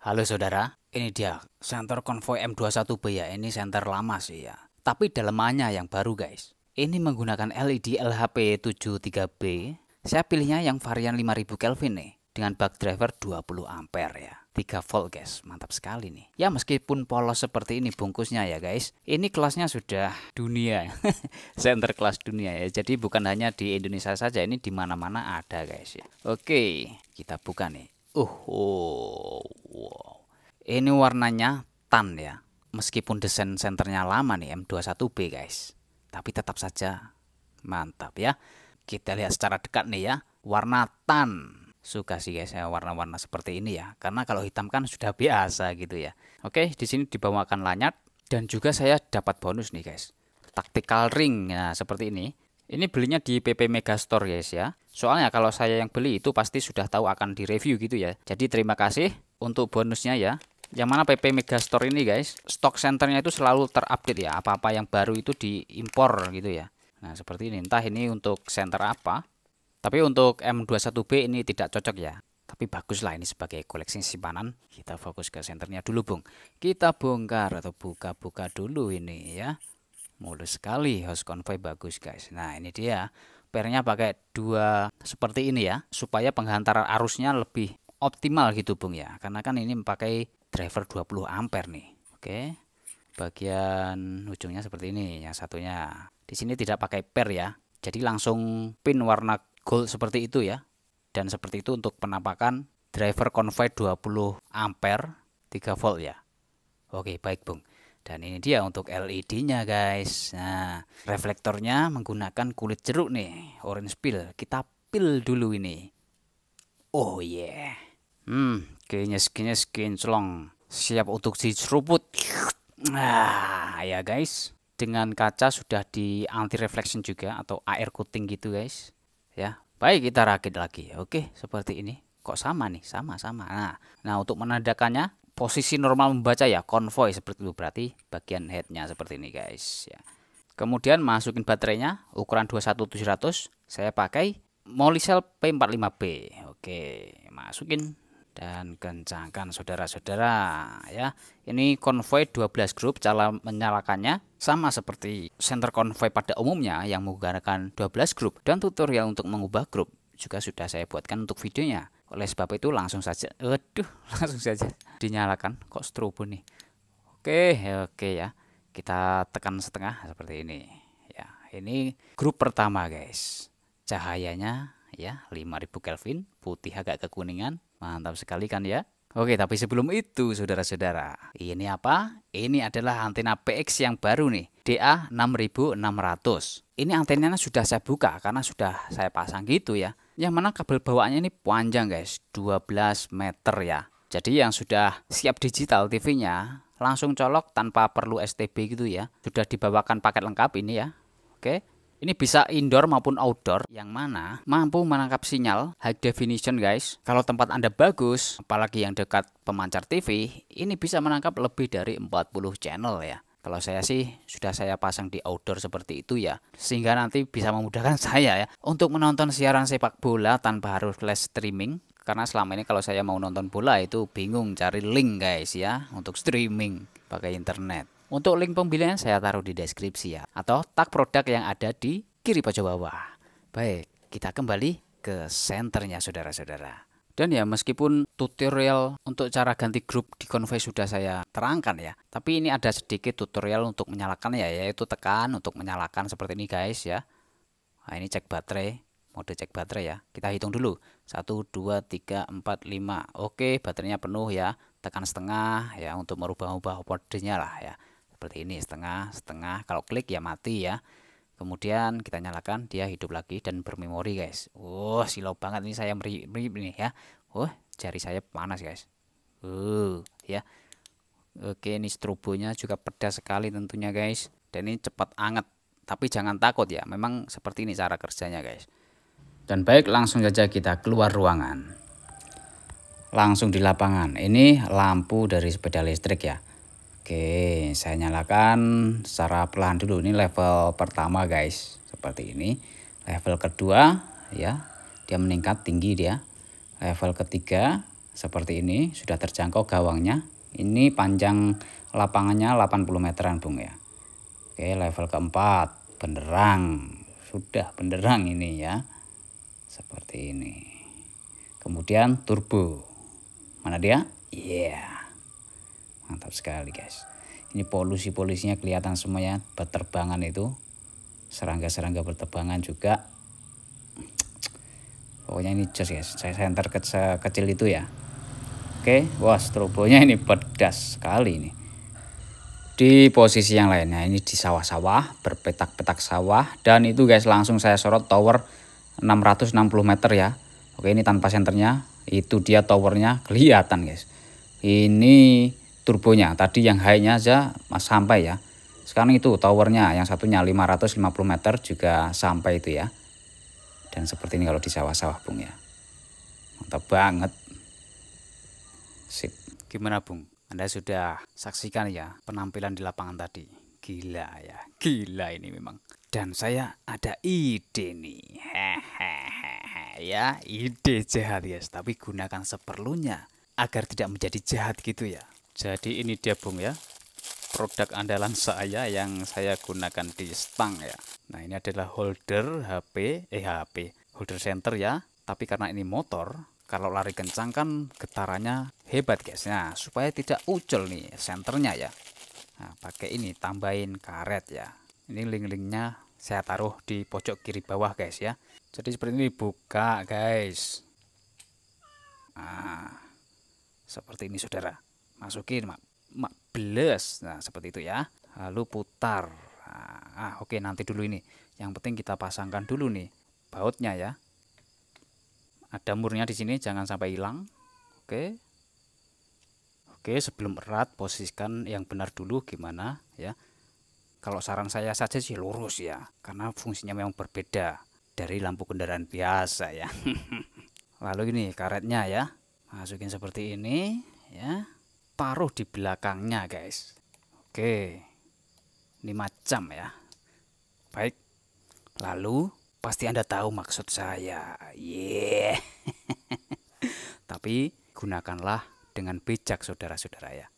Halo saudara, ini dia senter konvoi M21B ya. Ini senter lama sih ya, tapi dalemannya yang baru guys. Ini menggunakan LED LHP 73B. Saya pilihnya yang varian 5000 Kelvin nih, dengan bak driver 20 ampere ya, 3 volt guys. Mantap sekali nih ya, meskipun polos seperti ini bungkusnya ya guys. Ini kelasnya sudah dunia. Senter kelas dunia ya, jadi bukan hanya di Indonesia saja, ini di mana-mana ada guys ya. Oke, kita buka nih. Wow. Ini warnanya tan ya. Meskipun desain senternya lama nih M21B guys, tapi tetap saja mantap ya. Kita lihat secara dekat nih ya, warna tan. Suka sih guys ya warna-warna seperti ini ya, karena kalau hitam kan sudah biasa gitu ya. Oke, di sini dibawakan lanyard dan juga saya dapat bonus nih guys. Tactical ring. Nah, seperti ini. Ini belinya di PP Megastore guys ya. Soalnya kalau saya yang beli itu pasti sudah tahu akan direview gitu ya. Jadi terima kasih untuk bonusnya ya. Yang mana PP Megastore ini guys, stok senternya itu selalu terupdate ya. Apa-apa yang baru itu diimpor gitu ya. Nah seperti ini. Entah ini untuk senter apa. Tapi untuk M21B ini tidak cocok ya. Tapi bagus lah ini sebagai koleksi simpanan. Kita fokus ke senternya dulu bung. Kita bongkar atau buka-buka dulu ini ya. Mulus sekali, host konvoi bagus guys. Nah ini dia, pernya pakai dua seperti ini ya, supaya penghantaran arusnya lebih optimal gitu bung ya. Karena kan ini memakai driver 20 ampere nih. Oke, bagian ujungnya seperti ini. Yang satunya di sini tidak pakai per ya, jadi langsung pin warna gold seperti itu ya. Dan seperti itu untuk penampakan driver konvoi 20 ampere 3 volt ya. Oke baik bung. Dan ini dia untuk LED-nya guys. Nah, reflektornya menggunakan kulit jeruk nih, orange peel. Kita peel dulu ini. Oh yeah. Kayaknya kinclong. Siap untuk diseruput. Nah, ya guys. Dengan kaca sudah di anti reflection juga atau air coating gitu guys. Ya, baik kita rakit lagi. Oke, seperti ini. Kok sama nih? Sama-sama. Nah, untuk menandakannya posisi normal membaca ya, konvoi seperti itu, berarti bagian headnya seperti ini guys ya. Kemudian masukin baterainya ukuran 21700, saya pakai Molicel P45B. Oke, masukin dan kencangkan saudara-saudara ya. Ini konvoi 12 grup. Cara menyalakannya sama seperti senter konvoi pada umumnya yang menggunakan 12 grup, dan tutorial untuk mengubah grup juga sudah saya buatkan untuk videonya. Oleh sebab itu langsung saja dinyalakan. Kok strobo nih. Oke ya, kita tekan setengah seperti ini ya. Ini grup pertama guys. Cahayanya ya 5000 Kelvin, putih agak kekuningan. Mantap sekali kan ya. Oke, tapi sebelum itu saudara-saudara, ini apa? Ini adalah antena PX yang baru nih, DA6600. Ini antenanya sudah saya buka karena sudah saya pasang gitu ya. Yang mana kabel bawaannya ini panjang guys, 12 meter ya. Jadi yang sudah siap digital TV-nya langsung colok tanpa perlu STB gitu ya. Sudah dibawakan paket lengkap ini ya. Oke. Ini bisa indoor maupun outdoor, yang mana mampu menangkap sinyal high definition guys. Kalau tempat Anda bagus, apalagi yang dekat pemancar TV, ini bisa menangkap lebih dari 40 channel ya. Kalau saya sih sudah saya pasang di outdoor seperti itu ya, sehingga nanti bisa memudahkan saya ya untuk menonton siaran sepak bola tanpa harus flash streaming. Karena selama ini kalau saya mau nonton bola itu bingung cari link guys ya, untuk streaming pakai internet. Untuk link pembelian saya taruh di deskripsi ya, atau tag produk yang ada di kiri pojok bawah. Baik, kita kembali ke senternya saudara-saudara. Dan ya meskipun tutorial untuk cara ganti grup di konvoi sudah saya terangkan ya, tapi ini ada sedikit tutorial untuk menyalakan ya, yaitu tekan untuk menyalakan seperti ini guys ya. Nah ini cek baterai, mode cek baterai ya. Kita hitung dulu, 1, 2, 3, 4, 5. Oke, baterainya penuh ya. Tekan setengah ya untuk merubah-ubah modenya lah ya. Seperti ini, setengah. Kalau klik ya mati ya. Kemudian kita nyalakan, dia hidup lagi dan bermemori guys. Silau banget ini, saya merip ini ya. Jari saya panas guys. Ya. Oke, ini strobonya juga pedas sekali tentunya guys. Dan ini cepat anget. Tapi jangan takut ya, memang seperti ini cara kerjanya guys. Dan baik, langsung saja kita keluar ruangan. Langsung di lapangan. Ini lampu dari sepeda listrik ya. Oke, saya nyalakan secara pelan dulu. Ini level pertama guys, seperti ini. Level kedua ya, dia meningkat tinggi dia. Level ketiga seperti ini, sudah terjangkau gawangnya. Ini panjang lapangannya 80 meteran Bung ya. Oke, level keempat, benderang. Sudah benderang ini ya. Seperti ini. Kemudian turbo. Mana dia? Iya. Mantap sekali guys. Ini polusi-polusinya kelihatan semuanya, berterbangan itu. Serangga-serangga berterbangan juga. Pokoknya ini jos guys. Saya senter kecil itu ya. Oke, wah turbonya ini pedas sekali ini. Di posisi yang lainnya ini di sawah-sawah, berpetak-petak sawah, dan itu guys langsung saya sorot tower 660 meter ya. Oke, ini tanpa senternya, itu dia towernya kelihatan guys. Ini turbonya, tadi yang high-nya aja sampai ya. Sekarang itu towernya yang satunya 550 meter juga sampai itu ya. Dan seperti ini kalau di sawah-sawah Bung ya. Mantap banget. Sip. Gimana Bung? Anda sudah saksikan ya penampilan di lapangan tadi. Gila ya, gila ini memang. Dan saya ada ide nih. Hehehe ya, ide jahat guys, tapi gunakan seperlunya agar tidak menjadi jahat gitu ya. Jadi ini dia Bung ya, produk andalan saya yang saya gunakan di stang ya. Nah, ini adalah holder HP, holder center ya. Tapi karena ini motor, kalau lari kencang kan getarannya hebat guys. Nah, supaya tidak ucul nih senternya ya. Nah, pakai ini tambahin karet ya. Ini link-linknya saya taruh di pojok kiri bawah guys ya. Jadi seperti ini, buka guys. Nah, seperti ini saudara. Masukin beles. Nah, seperti itu ya. Lalu putar. Nah, oke, nanti dulu ini. Yang penting kita pasangkan dulu nih bautnya ya. Ada murnya di sini, jangan sampai hilang. Oke. Oke, sebelum erat posisikan yang benar dulu gimana ya. Kalau saran saya saja sih lurus ya, karena fungsinya memang berbeda dari lampu kendaraan biasa ya. Lalu ini karetnya ya. Masukin seperti ini ya. Taruh di belakangnya guys. Oke. 5 jam ya. Baik. Lalu pasti Anda tahu maksud saya. Yeah. Tapi gunakanlah dengan bijak saudara-saudara ya.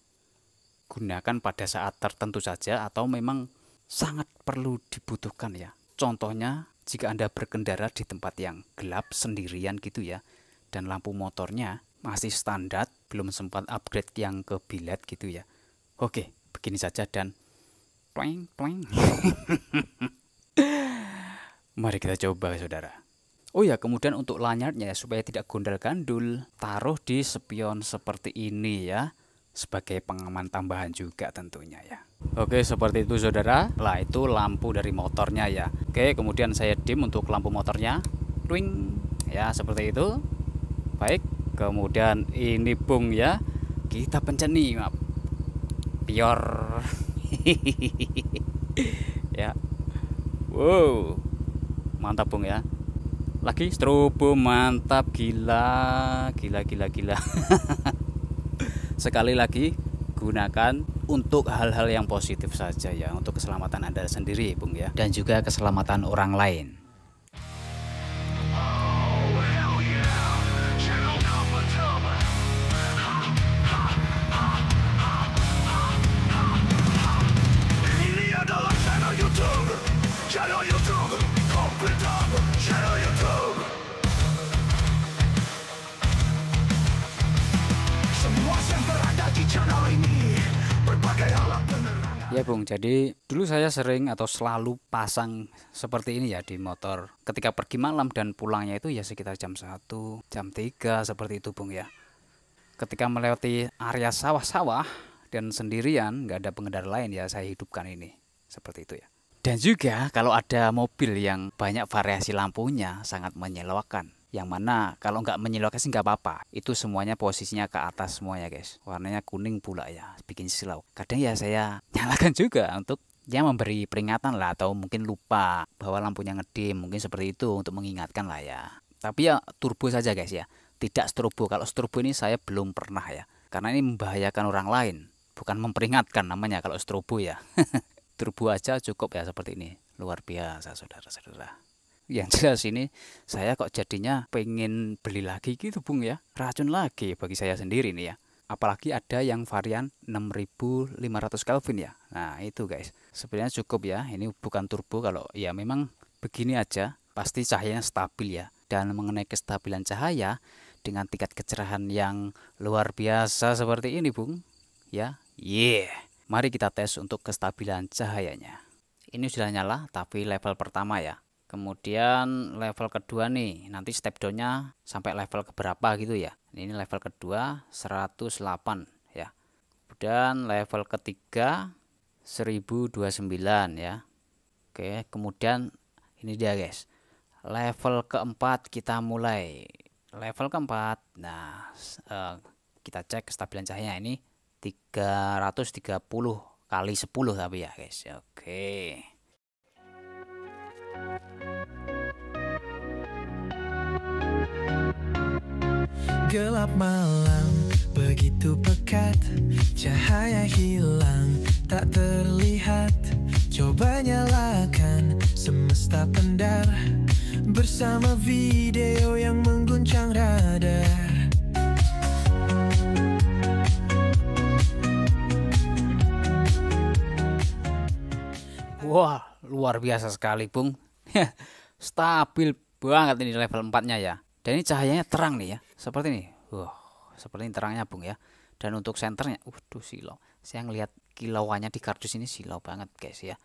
Gunakan pada saat tertentu saja atau memang sangat perlu dibutuhkan ya. Contohnya jika Anda berkendara di tempat yang gelap sendirian gitu ya, dan lampu motornya masih standar, belum sempat upgrade yang ke bilet gitu ya. Oke, begini saja dan pleng pleng. Mari kita coba saudara. Oh ya, kemudian untuk lanyardnya supaya tidak gondal-gandul, taruh di spion seperti ini ya, sebagai pengaman tambahan juga tentunya ya. Oke, seperti itu saudara. Lah itu lampu dari motornya ya. Oke, kemudian saya dim untuk lampu motornya. Twing ya, seperti itu. Baik, kemudian ini Bung ya. Kita pencet nih, pior. Ya. Wow. Mantap Bung ya. Lagi strobo, mantap, gila. Sekali lagi gunakan untuk hal-hal yang positif saja ya, untuk keselamatan Anda sendiri Bung ya, dan juga keselamatan orang lain. Ini adalah channel YouTube. Ya Bung, jadi dulu saya sering atau selalu pasang seperti ini ya di motor. Ketika pergi malam dan pulangnya itu ya sekitar jam 1, jam 3 seperti itu Bung ya. Ketika melewati area sawah-sawah dan sendirian, nggak ada pengendara lain ya, saya hidupkan ini. Seperti itu ya. Dan juga kalau ada mobil yang banyak variasi lampunya sangat menyilaukan. Yang mana kalau nggak menyilaukan sih nggak apa-apa. Itu semuanya posisinya ke atas semuanya guys. Warnanya kuning pula ya, bikin silau. Kadang ya saya nyalakan juga untuk ya memberi peringatan lah, atau mungkin lupa bahwa lampunya ngedim. Mungkin seperti itu untuk mengingatkan lah ya. Tapi ya turbo saja guys ya. Tidak strobo. Kalau strobo ini saya belum pernah ya. Karena ini membahayakan orang lain. Bukan memperingatkan namanya kalau strobo ya. Turbo aja cukup ya seperti ini. Luar biasa saudara-saudara. Yang jelas ini saya kok jadinya pengen beli lagi gitu Bung ya. Racun lagi bagi saya sendiri nih ya. Apalagi ada yang varian 6500 Kelvin ya. Nah itu guys, sebenarnya cukup ya. Ini bukan turbo, kalau ya memang begini aja pasti cahayanya stabil ya. Dan mengenai kestabilan cahaya dengan tingkat kecerahan yang luar biasa seperti ini Bung ya. Mari kita tes untuk kestabilan cahayanya. Ini sudah nyala tapi level pertama ya. Kemudian level kedua nih, nanti step downnya sampai level keberapa gitu ya. Ini level kedua 108 ya. Kemudian level ketiga 1029 ya. Oke, kemudian ini dia guys. Level keempat kita mulai. Level keempat. Nah, kita cek kestabilan cahaya ini 330 kali 10 tapi ya guys. Oke. Gelap malam begitu pekat, cahaya hilang tak terlihat. Coba nyalakan semesta pendar bersama video yang mengguncang radar. Wah, luar biasa sekali Bung. Stabil banget ini level 4-nya ya. Dan ini cahayanya terang nih ya. Seperti ini. Wah, seperti ini terangnya Bung ya. Dan untuk senternya, silau. Saya ngelihat kilauannya di kardus ini silau banget guys ya.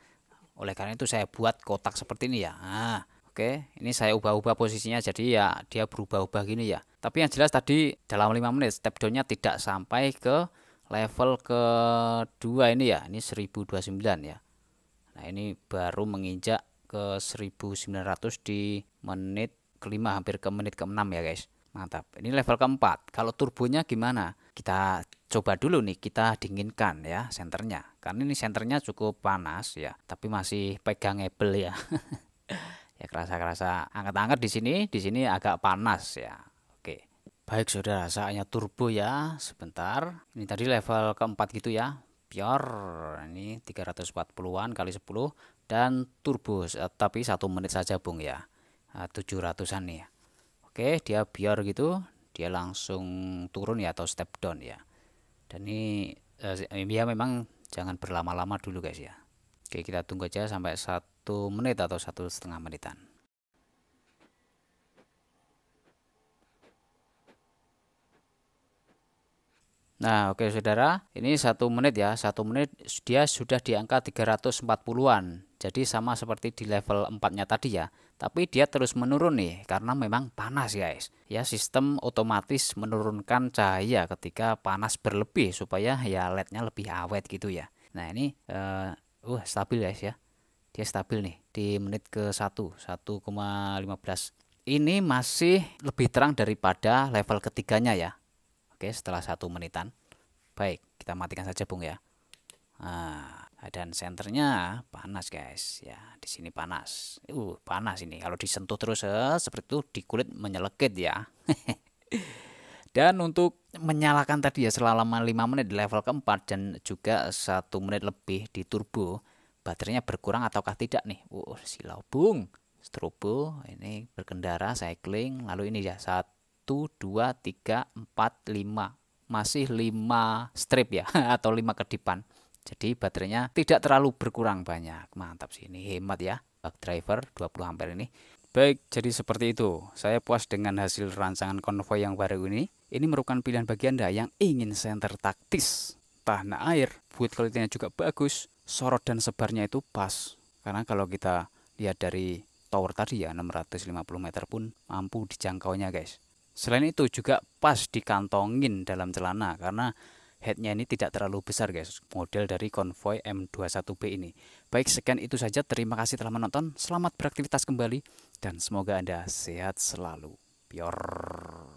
Oleh karena itu saya buat kotak seperti ini ya. Nah, oke, ini saya ubah-ubah posisinya jadi ya dia berubah-ubah gini ya. Tapi yang jelas tadi dalam 5 menit step down-nya tidak sampai ke level kedua ini ya. Ini 1029 ya. Nah, ini baru menginjak ke 1900 di menit kelima, hampir ke menit ke-6 ya guys. Mantap. Ini level keempat. Kalau turbonya gimana? Kita coba dulu nih, kita dinginkan ya senternya. Karena ini senternya cukup panas ya, tapi masih pegangable ya. Ya kerasa-kerasa anget-anget di sini agak panas ya. Oke. Baik saudara, saatnya turbo ya. Sebentar. Ini tadi level keempat gitu ya. Pure ini 340-an kali 10 dan turbo tapi 1 menit saja Bung ya. 700-an nih ya. Oke, dia biar gitu, dia langsung turun ya atau step down ya. Dan ini ya memang jangan berlama-lama dulu guys ya. Oke, kita tunggu aja sampai 1 menit atau 1,5 menitan. Nah, oke saudara, ini 1 menit ya. 1 menit dia sudah di angka 340-an. Jadi sama seperti di level 4-nya tadi ya. Tapi dia terus menurun nih karena memang panas guys. Ya, sistem otomatis menurunkan cahaya ketika panas berlebih supaya ya LED-nya lebih awet gitu ya. Nah, ini stabil guys ya. Dia stabil nih di menit ke 1,15. Ini masih lebih terang daripada level ketiganya ya. Oke, setelah 1 menitan. Baik, kita matikan saja Bung ya. Nah, dan senternya panas guys ya. Di sini panas. Panas ini. Kalau disentuh terus seperti itu di kulit menyelekit ya. Dan untuk menyalakan tadi ya selama 5 menit di level keempat dan juga 1 menit lebih di turbo, baterainya berkurang ataukah tidak nih? Silau Bung. Strobo ini berkendara cycling, lalu ini ya 1 2 3 4 5, masih 5 strip ya atau 5 kedipan. Jadi baterainya tidak terlalu berkurang banyak. Mantap sih, ini hemat ya. Bak driver 20 ampere ini. Baik, jadi seperti itu. Saya puas dengan hasil rancangan konvoy yang baru ini. Ini merupakan pilihan bagi Anda yang ingin senter taktis, tahan air, build quality-nya juga bagus, sorot dan sebarnya itu pas. Karena kalau kita lihat dari tower tadi ya 650 meter pun mampu dijangkaunya guys. Selain itu juga pas dikantongin dalam celana karena headnya ini tidak terlalu besar guys, model dari konvoy M21B ini. Baik, sekian itu saja, terima kasih telah menonton, selamat beraktivitas kembali dan semoga Anda sehat selalu. Pior.